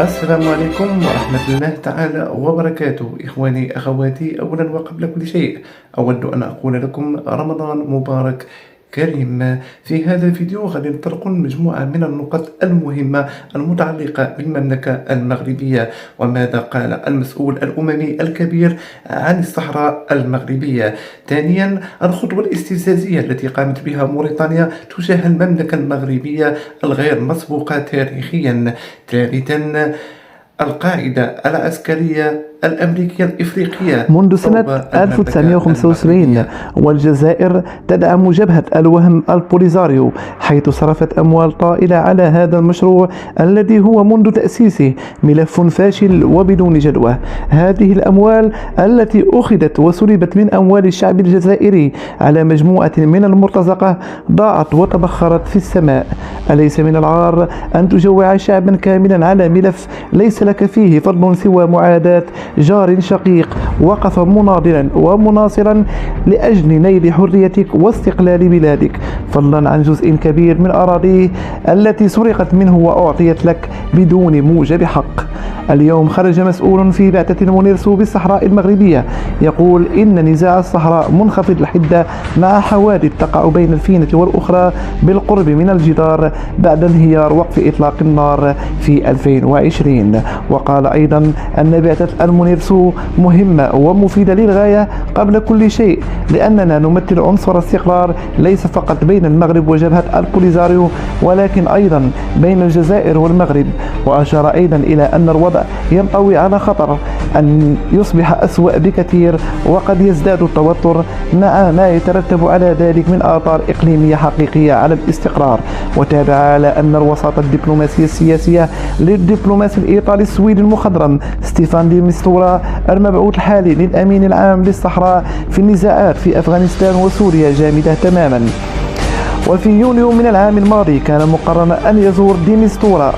السلام عليكم ورحمة الله تعالى وبركاته. إخواني أخواتي، أولا وقبل كل شيء أود أن أقول لكم رمضان مبارك كريم. في هذا الفيديو غادي نطرق مجموعة من النقط المهمة المتعلقة بالمملكة المغربية وماذا قال المسؤول الأممي الكبير عن الصحراء المغربية. ثانيا، الخطوة الاستفزازية التي قامت بها موريتانيا تجاه المملكة المغربية الغير مسبوقة تاريخيا. ثالثا، القاعدة العسكرية الأمريكية الإفريقية منذ سنة 1975 والجزائر تدعم جبهة الوهم البوليزاريو، حيث صرفت أموال طائلة على هذا المشروع الذي هو منذ تأسيسه ملف فاشل وبدون جدوى. هذه الأموال التي أخذت وسلبت من أموال الشعب الجزائري على مجموعة من المرتزقة ضاعت وتبخرت في السماء. أليس من العار أن تجوع شعبا كاملا على ملف ليس لك فيه فضل سوى معاداة جار شقيق وقف مناضلا ومناصرا لأجل نيل حريتك واستقلال بلادك، فضلا عن جزء كبير من أراضيه التي سرقت منه وأعطيت لك بدون موجب حق؟ اليوم خرج مسؤول في بعثة مونيرسو بالصحراء المغربية يقول إن نزاع الصحراء منخفض الحدة مع حوادث تقع بين الفينة والأخرى بالقرب من الجدار بعد انهيار وقف إطلاق النار في 2020. وقال أيضا أن بعثة المونيرسو مهمة ومفيدة للغاية قبل كل شيء، لأننا نمثل عنصر استقرار ليس فقط بين المغرب وجبهة البوليزاريو ولكن أيضا بين الجزائر والمغرب. وأشار أيضا إلى أن الوضع ينطوي على خطر أن يصبح أسوأ بكثير وقد يزداد التوتر مع ما يترتب على ذلك من آثار إقليمية حقيقية على الاستقرار. وتابع على أن الوساطة الدبلوماسية السياسية للدبلوماسي الإيطالي السويدي المخضرم ستيفان دي ميستورا المبعوث الحالي للأمين العام للصحراء في النزاعات في أفغانستان وسوريا جامدة تماما. وفي يونيو من العام الماضي كان مقررا أن يزور دي ميستورا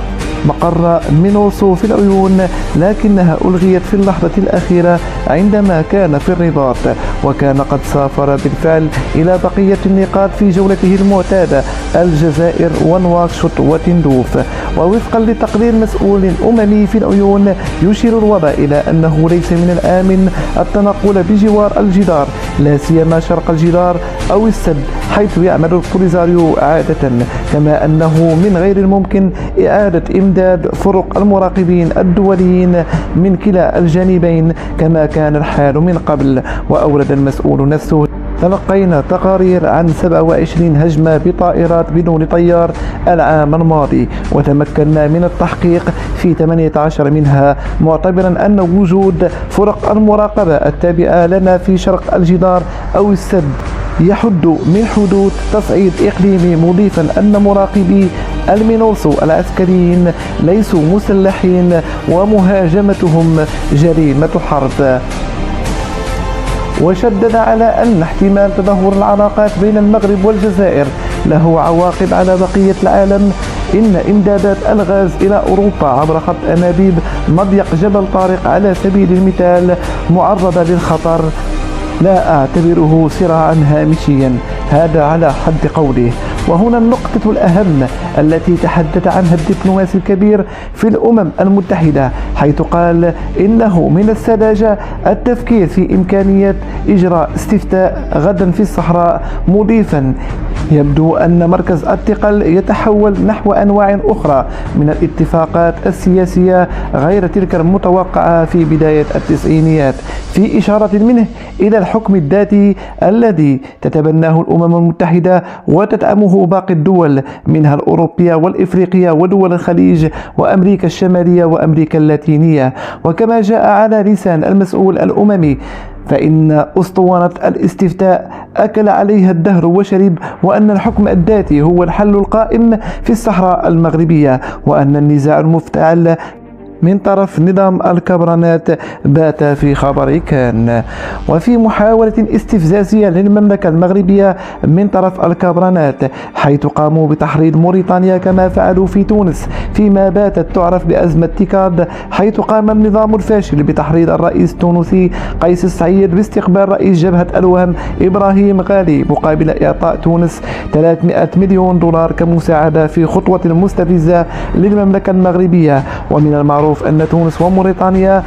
مقر مينورسو في العيون، لكنها ألغيت في اللحظة الأخيرة عندما كان في الرباط، وكان قد سافر بالفعل إلى بقية النقاط في جولته المعتادة الجزائر ونواكشوط وتندوف. ووفقا لتقرير مسؤول أممي في العيون يشير الوضع إلى أنه ليس من الآمن التنقل بجوار الجدار، لا سيما شرق الجدار أو السد حيث يعمل البوليزاريو عادة، كما أنه من غير الممكن إعادة إمداد فرق المراقبين الدوليين من كلا الجانبين كما كان الحال من قبل. وأورد المسؤول نفسه: تلقينا تقارير عن 27 هجمة بطائرات بدون طيار العام الماضي، وتمكنا من التحقيق في 18 منها، معتبرا أن وجود فرق المراقبة التابعة لنا في شرق الجدار أو السد يحد من حدوث تصعيد إقليمي، مضيفا أن مراقبي المينورسو العسكريين ليسوا مسلحين ومهاجمتهم جريمة حرب. وشدد على أن احتمال تدهور العلاقات بين المغرب والجزائر له عواقب على بقية العالم. إن إمدادات الغاز إلى أوروبا عبر خط أنابيب مضيق جبل طارق على سبيل المثال معرضة للخطر. لا أعتبره صراعا هامشيا، هذا على حد قوله. وهنا النقطة الأهم التي تحدث عنها الدبلوماسي الكبير في الأمم المتحدة، حيث قال إنه من السذاجة التفكير في إمكانية إجراء استفتاء غدا في الصحراء، مضيفا: يبدو أن مركز الثقل يتحول نحو أنواع أخرى من الاتفاقات السياسية غير تلك المتوقعة في بداية التسعينيات، في إشارة منه إلى الحكم الذاتي الذي تتبناه الأمم المتحدة وتدعمه باقي الدول منها الأوروبية والإفريقية ودول الخليج وأمريكا الشمالية وأمريكا اللاتينية. وكما جاء على لسان المسؤول الأممي فإن أسطوانة الاستفتاء أكل عليها الدهر وشرب، وأن الحكم الذاتي هو الحل القائم في الصحراء المغربية، وأن النزاع المفتعل من طرف نظام الكبرانات بات في خبر كان. وفي محاولة استفزازية للمملكة المغربية من طرف الكبرانات، حيث قاموا بتحريض موريتانيا كما فعلوا في تونس فيما باتت تعرف بأزمة تيكاد، حيث قام النظام الفاشل بتحريض الرئيس التونسي قيس سعيد باستقبال رئيس جبهة الوهم إبراهيم غالي مقابل إعطاء تونس 300 مليون دولار كمساعدة في خطوة مستفزة للمملكة المغربية. ومن المعروف المعروف أن تونس وموريتانيا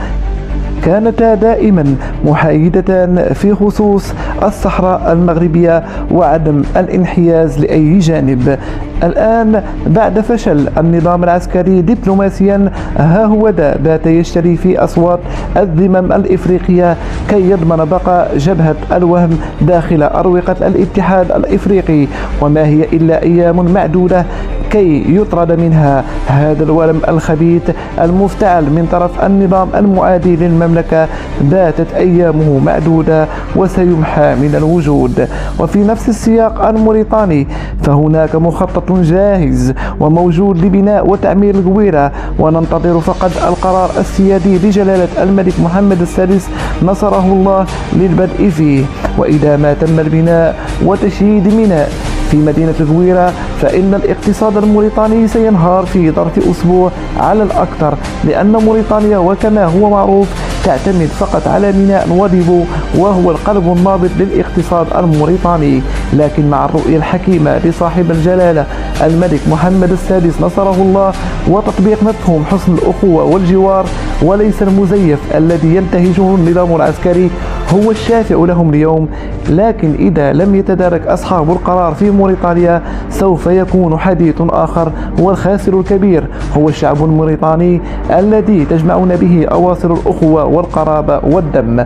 كانتا دائما محايدتان في خصوص الصحراء المغربية وعدم الانحياز لأي جانب. الآن بعد فشل النظام العسكري دبلوماسيا، ها هو بات يشتري في أصوات الذمم الإفريقية كي يضمن بقاء جبهة الوهم داخل أروقة الاتحاد الإفريقي، وما هي إلا أيام معدودة كي يطرد منها هذا الورم الخبيث المفتعل من طرف النظام المعادي للمملكة. باتت أيامه معدودة وسيمحى من الوجود. وفي نفس السياق الموريتاني فهناك مخطط جاهز وموجود لبناء وتعمير القويرة، وننتظر فقط القرار السيادي لجلالة الملك محمد السادس نصره الله للبدء فيه. وإذا ما تم البناء وتشييد ميناء في مدينة القويرة فإن الاقتصاد الموريتاني سينهار في ظرف أسبوع على الأكثر، لأن موريتانيا وكما هو معروف تعتمد فقط على ميناء نواضيبو وهو القلب النابض للاقتصاد الموريتاني. لكن مع الرؤية الحكيمة لصاحب الجلالة الملك محمد السادس نصره الله وتطبيق مفهوم حسن الأخوة والجوار وليس المزيف الذي ينتهجه النظام العسكري هو الشافع لهم اليوم، لكن إذا لم يتدارك أصحاب القرار في موريتانيا سوف يكون حديث آخر، والخاسر الكبير هو الشعب الموريتاني الذي تجمعون به أواصر الأخوة والقرابة والدم.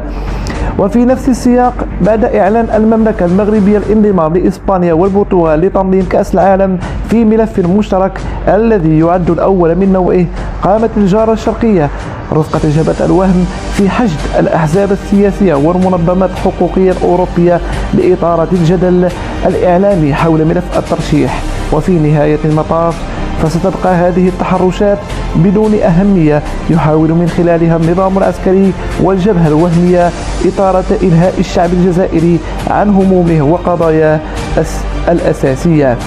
وفي نفس السياق بعد إعلان المملكة المغربية الانضمام لإسبانيا والبرتغال لتنظيم كأس العالم في ملف مشترك الذي يعد الأول من نوعه، قامت الجارة الشرقية رفقة جبهة الوهم في حشد الأحزاب السياسية والمنظمات الحقوقية الأوروبية لإثارة الجدل الإعلامي حول ملف الترشيح. وفي نهاية المطاف فستبقى هذه التحرشات بدون أهمية يحاول من خلالها النظام العسكري والجبهة الوهمية إثارة إلهاء الشعب الجزائري عن همومه وقضاياه الأساسية.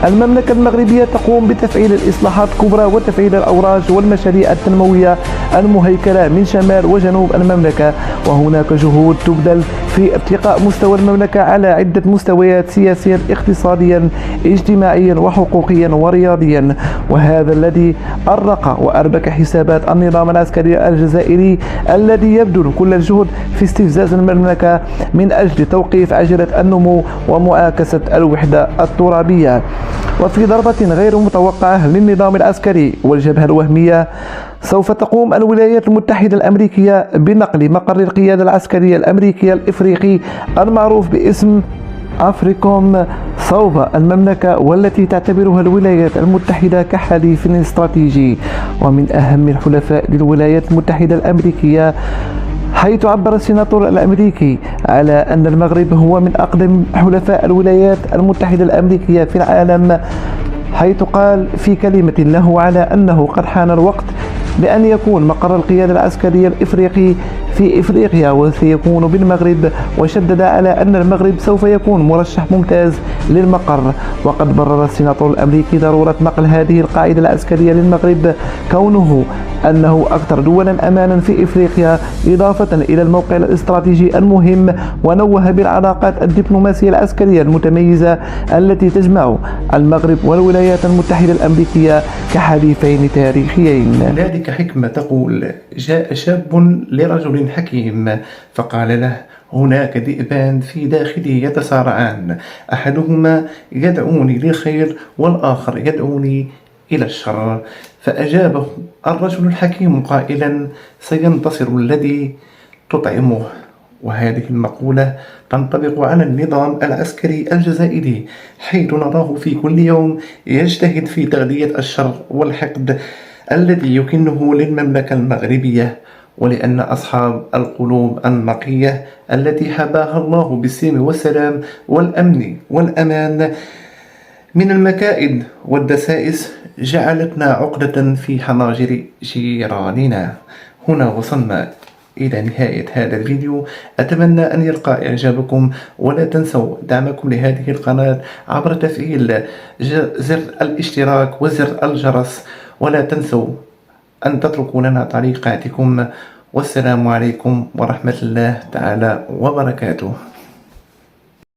المملكة المغربية تقوم بتفعيل الإصلاحات الكبرى وتفعيل الأوراج والمشاريع التنموية المهيكلة من شمال وجنوب المملكة، وهناك جهود تبذل في ارتقاء مستوى المملكة على عدة مستويات سياسيا اقتصاديا اجتماعيا وحقوقيا ورياضيا، وهذا الذي أرق وأربك حسابات النظام العسكري الجزائري الذي يبذل كل الجهد في استفزاز المملكة من أجل توقيف عجلة النمو ومعاكسة الوحدة الترابية. وفي ضربة غير متوقعة للنظام العسكري والجبهة الوهمية سوف تقوم الولايات المتحدة الأمريكية بنقل مقر القيادة العسكرية الأمريكية الإفريقي المعروف باسم أفريكوم صوب المملكة، والتي تعتبرها الولايات المتحدة كحليف استراتيجي ومن أهم الحلفاء للولايات المتحدة الأمريكية، حيث عبر السيناتور الأمريكي على أن المغرب هو من أقدم حلفاء الولايات المتحدة الأمريكية في العالم، حيث قال في كلمة له على أنه قد حان الوقت بأن يكون مقر القيادة العسكرية الإفريقي في إفريقيا وسيكون بالمغرب، وشدد على أن المغرب سوف يكون مرشح ممتاز للمقر. وقد برر السيناتور الأمريكي ضرورة نقل هذه القاعدة العسكرية للمغرب كونه أنه أكثر دولا أمانا في إفريقيا، إضافة إلى الموقع الاستراتيجي المهم، ونوه بالعلاقات الدبلوماسية العسكرية المتميزة التي تجمع المغرب والولايات المتحدة الأمريكية كحليفين تاريخيين. هنالك حكمة تقول: جاء شاب لرجل حكيم فقال له: هناك ذئبان في داخلي يتصارعان، أحدهما يدعوني للخير والآخر يدعوني إلى الشر. فأجابه الرجل الحكيم قائلا: سينتصر الذي تطعمه. وهذه المقولة تنطبق على النظام العسكري الجزائري، حيث نراه في كل يوم يجتهد في تغذية الشر والحقد الذي يكنه للمملكة المغربية، ولأن أصحاب القلوب النقية التي حباها الله بالسلم والسلام والأمن والأمان من المكائد والدسائس جعلتنا عقدة في حناجر جيراننا. هنا وصلنا إلى نهاية هذا الفيديو، أتمنى أن يلقى إعجابكم، ولا تنسوا دعمكم لهذه القناة عبر تفعيل زر الاشتراك وزر الجرس، ولا تنسوا أن تتركوا لنا تعليقاتكم. والسلام عليكم ورحمة الله تعالى وبركاته.